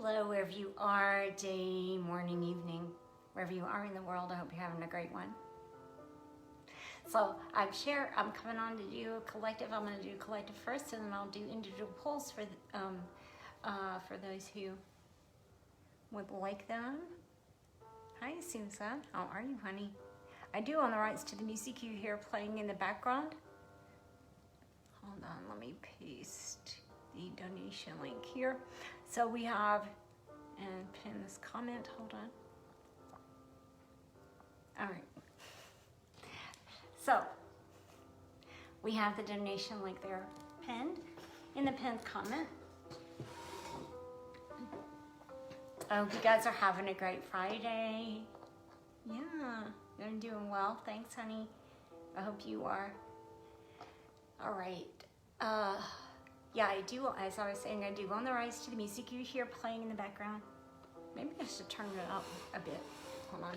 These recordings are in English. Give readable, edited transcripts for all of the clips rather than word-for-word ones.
Hello, wherever you are, day, morning, evening, wherever you are in the world. I hope you're having a great one. So I'm Sher. I'm coming on to do a collective. I'm going to do collective first, and then I'll do individual polls for those who would like them. Hi, Susan. How are you, honey? I do own the rights to the music you hear playing in the background. Hold on, let me paste the donation link here. So we have, and pin this comment, hold on. All right. So we have the donation link there pinned in the pinned comment. I hope you guys are having a great Friday. Yeah, I'm doing well. Thanks, honey. I hope you are. All right. Yeah, I do, as I was saying, I do own the rights to the music you hear playing in the background. Maybe I should turn it up a bit. Hold on.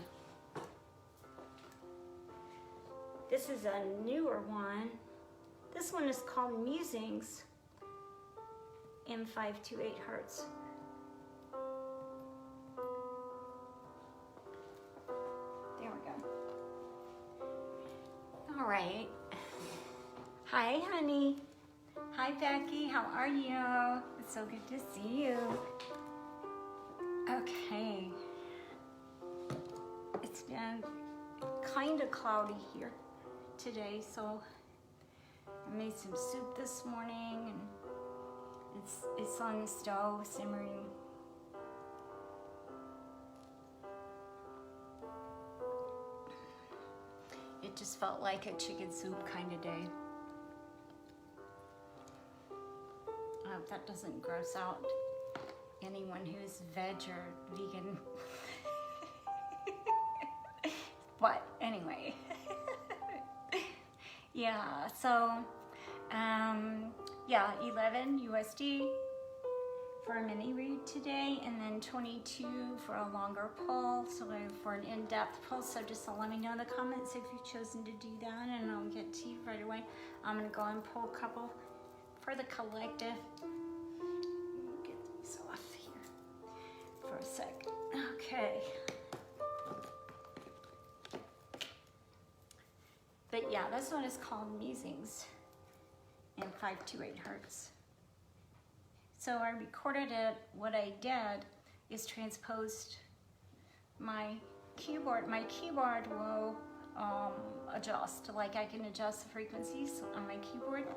This is a newer one. This one is called Musings in 528 Hertz. There we go. All right. Hi, honey. Hi, Becky. How are you? It's so good to see you. Okay. It's been kind of cloudy here today, so I made some soup this morning, and it's on the stove simmering. It just felt like a chicken soup kind of day. I hope that doesn't gross out anyone who's veg or vegan. But anyway. Yeah, so yeah, 11 USD for a mini read today, and then 22 for a longer pull, so for an in-depth pull. So just let me know in the comments if you've chosen to do that, and I'll get to you right away. I'm gonna go and pull a couple for the collective. Get these off here for a sec. Okay. But yeah, this one is called Musings in 528 Hertz. So I recorded it. What I did is transposed my keyboard. My keyboard will adjust, like I can adjust the frequencies on my keyboard.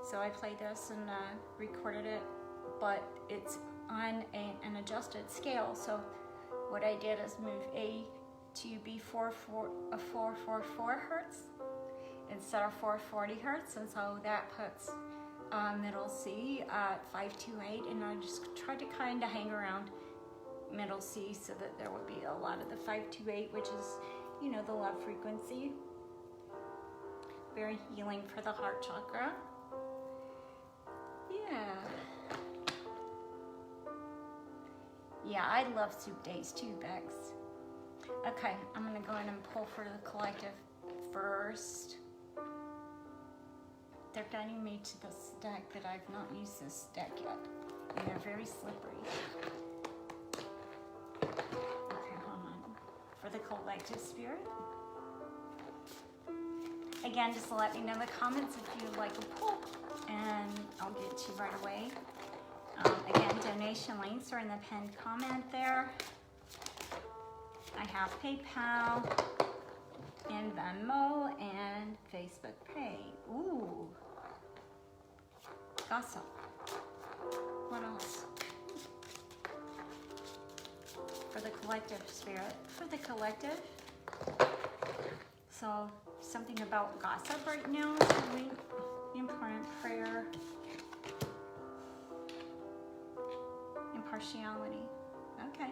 So I played this and recorded it, but it's on an adjusted scale. So what I did is move A to be 444 hertz instead of 440 hertz, and so that puts middle C at 528, and I just tried to kind of hang around middle C so that there would be a lot of the 528, which is, you know, the love frequency. Very healing for the heart chakra. Yeah, I love soup days too, Bex. Okay, I'm gonna go in and pull for the collective first. They're guiding me to this deck, but I've not used this deck yet. And they're very slippery. Okay, hold on. For the collective spirit. Again, just let me know in the comments if you'd like a pull, and I'll get to you right away. Again, donation links are in the pinned comment there. I have PayPal and Venmo and Facebook Pay. Ooh. Gossip. What else? For the collective spirit. For the collective. So something about gossip right now is really important. Prayer. Impartiality. Okay.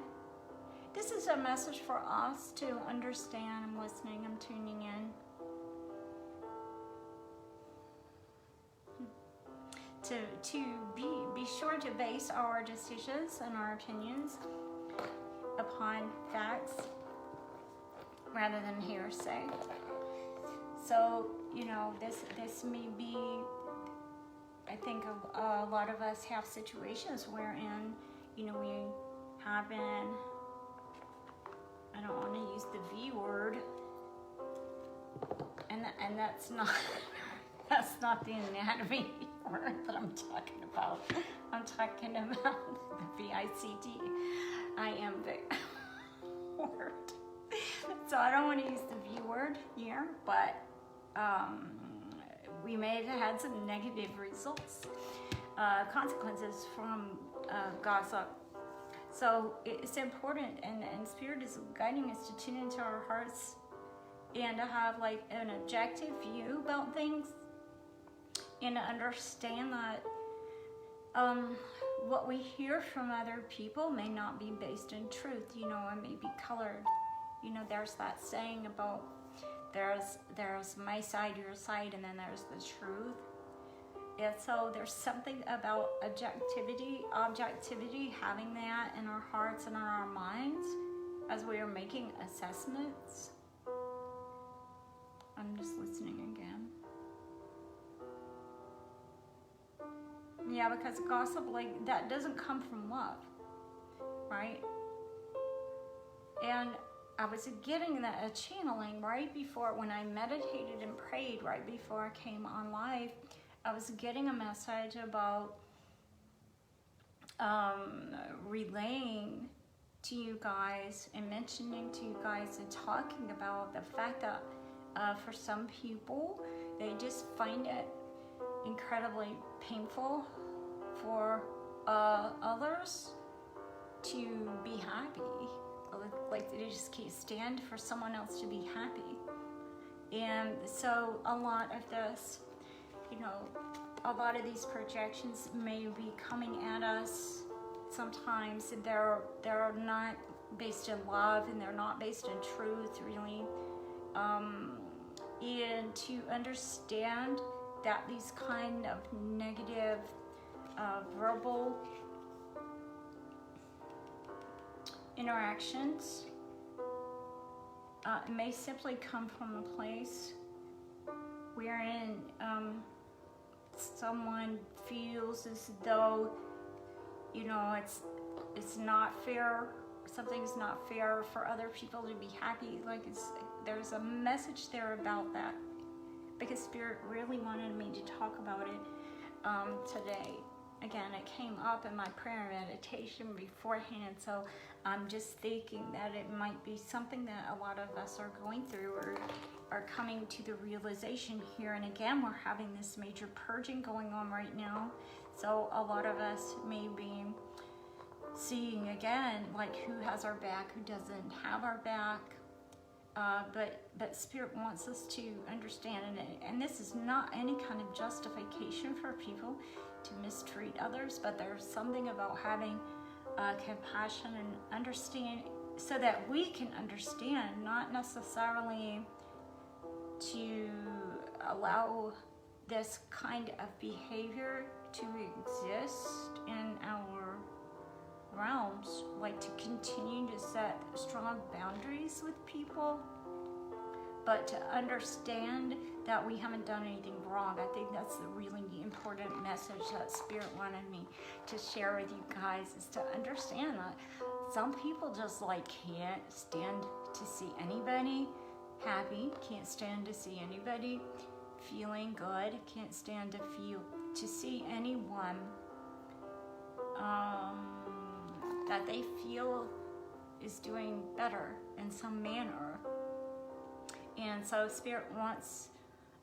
This is a message for us to understand. I'm listening, I'm tuning in. To be sure to base our decisions and our opinions upon facts rather than hearsay. So, you know, this may be, I think a lot of us have situations wherein you know, we have been, I don't want to use the V word, and that's not that's not the anatomy word that I'm talking about. I'm talking about the VICT. I am the word. So I don't want to use the V word here, but we may have had some negative results, consequences from gossip. So it's important, and Spirit is guiding us to tune into our hearts and to have like an objective view about things, and to understand that what we hear from other people may not be based in truth, you know, and may be colored. You know, there's that saying about there's my side, your side, and then there's the truth. And so there's something about objectivity, having that in our hearts and in our minds as we are making assessments. I'm just listening again. Yeah, because gossip, like, that doesn't come from love, right? And I was getting a channeling right before, when I meditated and prayed right before I came on live. I was getting a message about relaying to you guys and mentioning to you guys and talking about the fact that for some people, they just find it incredibly painful for others to be happy. Like they just can't stand for someone else to be happy. And so a lot of this, you know, a lot of these projections may be coming at us sometimes, and they're not based in love, and they're not based in truth, really. And to understand that these kind of negative verbal interactions may simply come from a place wherein someone feels as though, you know, it's not fair, something's not fair for other people to be happy. Like there's a message there about that, because Spirit really wanted me to talk about it today. Again, it came up in my prayer and meditation beforehand, so I'm just thinking that it might be something that a lot of us are going through or are coming to the realization here. And again, we're having this major purging going on right now, so a lot of us may be seeing again, like, who has our back, who doesn't have our back. But Spirit wants us to understand, and this is not any kind of justification for people to mistreat others, but there's something about having compassion and understand, so that we can understand, not necessarily to allow this kind of behavior to exist in our realms, like to continue to set strong boundaries with people, but to understand that we haven't done anything wrong. I think that's the really important message that Spirit wanted me to share with you guys, is to understand that some people just like can't stand to see anybody happy, can't stand to see anybody feeling good, can't stand to see anyone that they feel is doing better in some manner. And so Spirit wants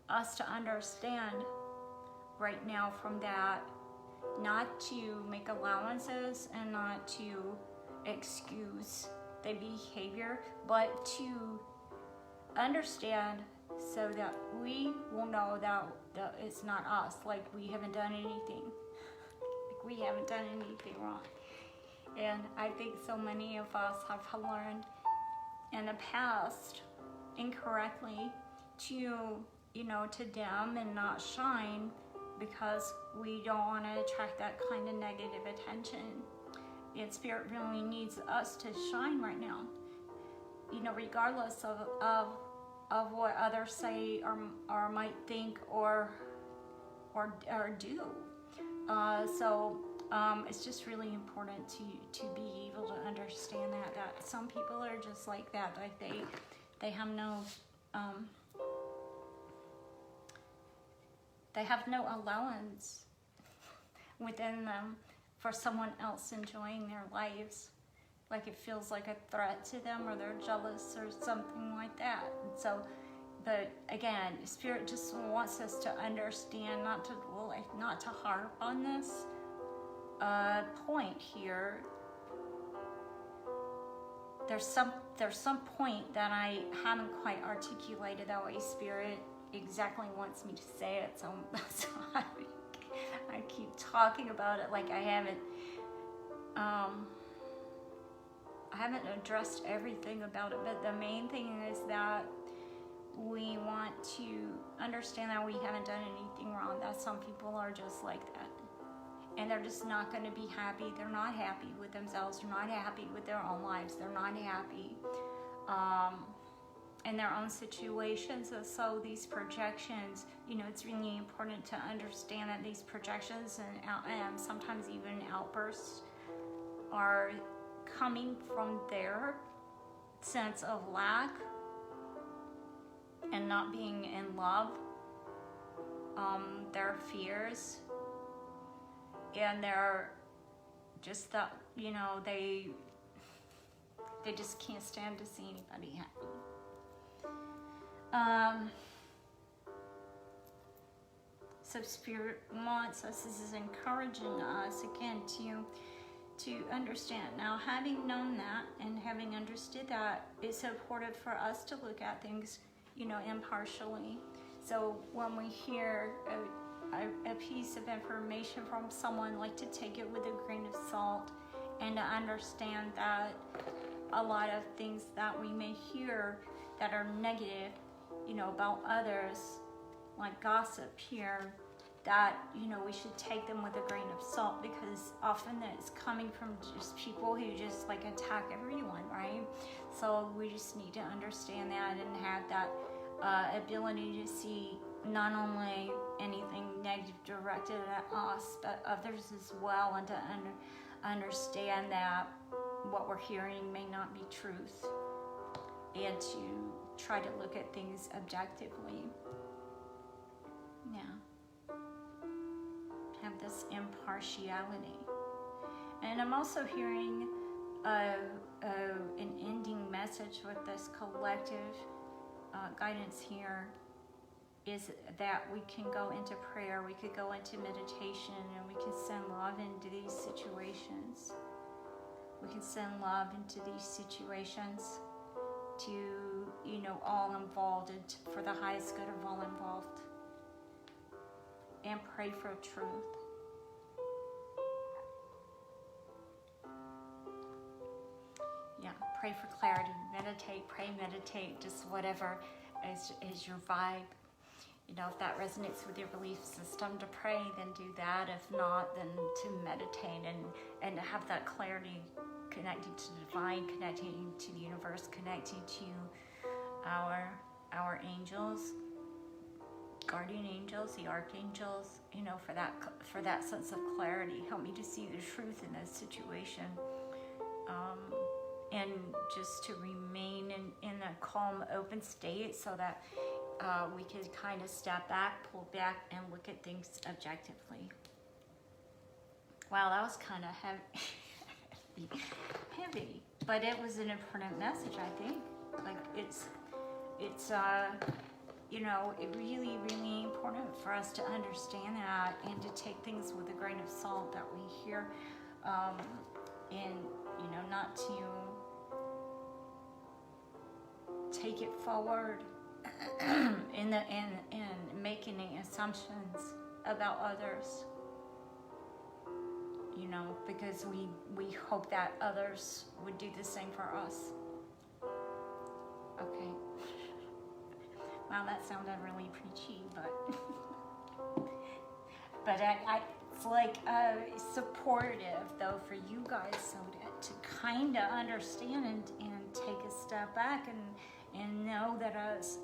us to understand right now from that, not to make allowances and not to excuse the behavior, but to understand so that we will know that it's not us, like we haven't done anything. Like we haven't done anything wrong. And I think so many of us have learned in the past incorrectly to, you know, to dim and not shine, because we don't want to attract that kind of negative attention. And Spirit really needs us to shine right now, you know, regardless of what others say or might think or do. So it's just really important to be able to understand that some people are just like that. Like they have no allowance within them for someone else enjoying their lives. Like it feels like a threat to them, or they're jealous or something like that. And so, but again, Spirit just wants us to understand, not to harp on this point here. There's some point that I haven't quite articulated that way. Spirit exactly wants me to say it, so that's why I keep talking about it like I haven't addressed everything about it. But the main thing is that we want to understand that we haven't done anything wrong, that some people are just like that. And they're just not going to be happy. They're not happy with themselves. They're not happy with their own lives. They're not happy in their own situations. So these projections, it's really important to understand that these projections and sometimes even outbursts are coming from their sense of lack and not being in love, their fears, and they're just that, they just can't stand to see anybody happy. So Spirit wants us, this is encouraging us again to understand. Now, having known that and having understood that, it's important for us to look at things, impartially. So when we hear a piece of information from someone, like to take it with a grain of salt, and to understand that a lot of things that we may hear that are negative, about others, like gossip here, that, we should take them with a grain of salt, because often it's coming from just people who just like attack everyone, right? So we just need to understand that and have that ability to see not only anything negative directed at us, but others as well, and to understand that what we're hearing may not be truth, and to try to look at things objectively. Yeah. Have this impartiality. And I'm also hearing an ending message with this collective guidance here, is that we can go into prayer, we could go into meditation, and we can send love into these situations. We can send love into these situations to, all involved, and for the highest good of all involved. And pray for truth. Yeah, pray for clarity. Meditate, just whatever is your vibe. If that resonates with your belief system, to pray, then do that. If not, then to meditate and to have that clarity, connecting to the divine, connecting to the universe, connecting to our angels, guardian angels, the archangels, for that sense of clarity. Help me to see the truth in this situation, and just to remain in a calm, open state, so that we can kind of step back, pull back, and look at things objectively. Wow, that was kind of heavy, but it was an important message, I think. Like it's really, really important for us to understand that, and to take things with a grain of salt that we hear, and not to take it forward in making any assumptions about others, because we hope that others would do the same for us. Okay. Wow, that sounded really preachy, but it's like supportive though for you guys, so to kind of understand and take a step back and know that it's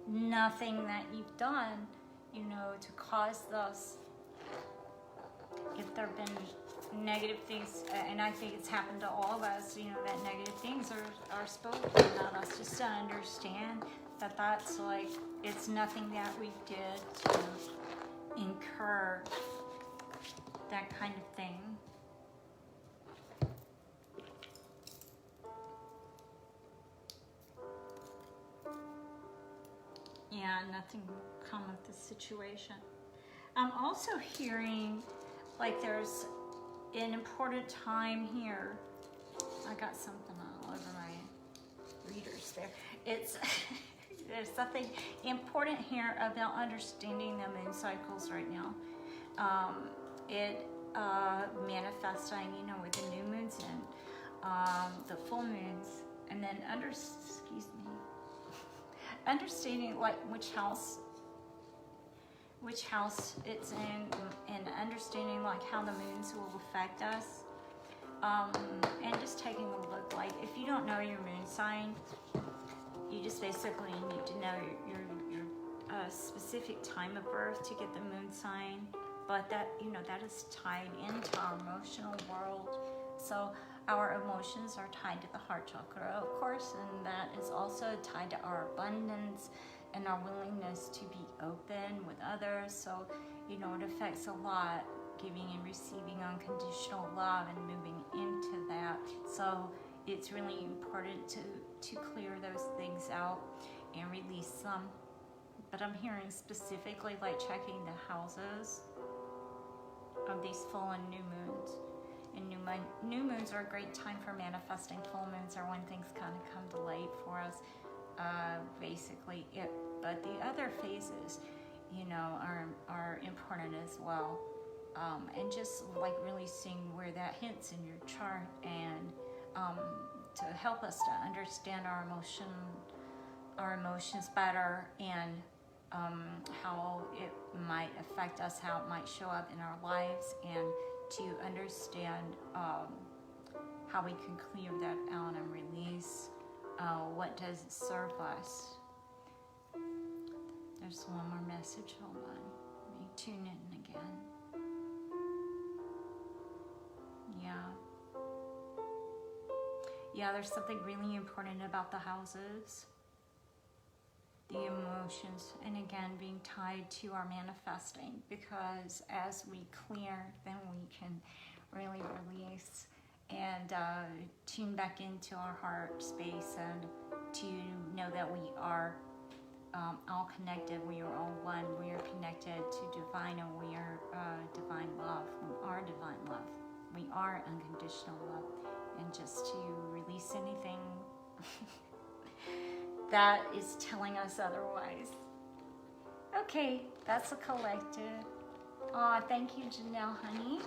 nothing that you've done, to cause this. If there have been negative things, and I think it's happened to all of us, you know, that negative things are spoken about us, just to understand that that's like, it's nothing that we did to incur that kind of thing. Yeah, nothing will come of the situation. I'm also hearing like there's an important time here. I got something all over my readers there. It's there's something important here about understanding the moon cycles right now. It manifesting, you know, with the new moons and the full moons, and then understanding like which house it's in, and understanding like how the moons will affect us, and just taking a look, like if you don't know your moon sign, you just basically need to know your specific time of birth to get the moon sign, but that, you know, that is tied into our emotional world. So our emotions are tied to the heart chakra, of course, and that is also tied to our abundance and our willingness to be open with others. So, you know, it affects a lot, giving and receiving unconditional love and moving into that. So it's really important to clear those things out and release them. But I'm hearing specifically like checking the houses of these full and new moons. And new moons are a great time for manifesting. Full moons are when things kind of come to light for us. Basically it, but the other phases, you know, are important as well, and just like really seeing where that hits in your chart, and to help us to understand our emotions better, and how it might affect us, how it might show up in our lives, and to understand how we can clear that out and release. What does it serve us? There's one more message. Hold on. Let me tune in again. Yeah, there's something really important about the houses, the emotions, and again, being tied to our manifesting, because as we clear, then we can really release and tune back into our heart space, and to know that we are all connected, we are all one, we are connected to divine, and we are divine love. We are divine love. We are unconditional love. And just to release anything that is telling us otherwise. Okay, that's a collective. Thank you, Janelle, honey.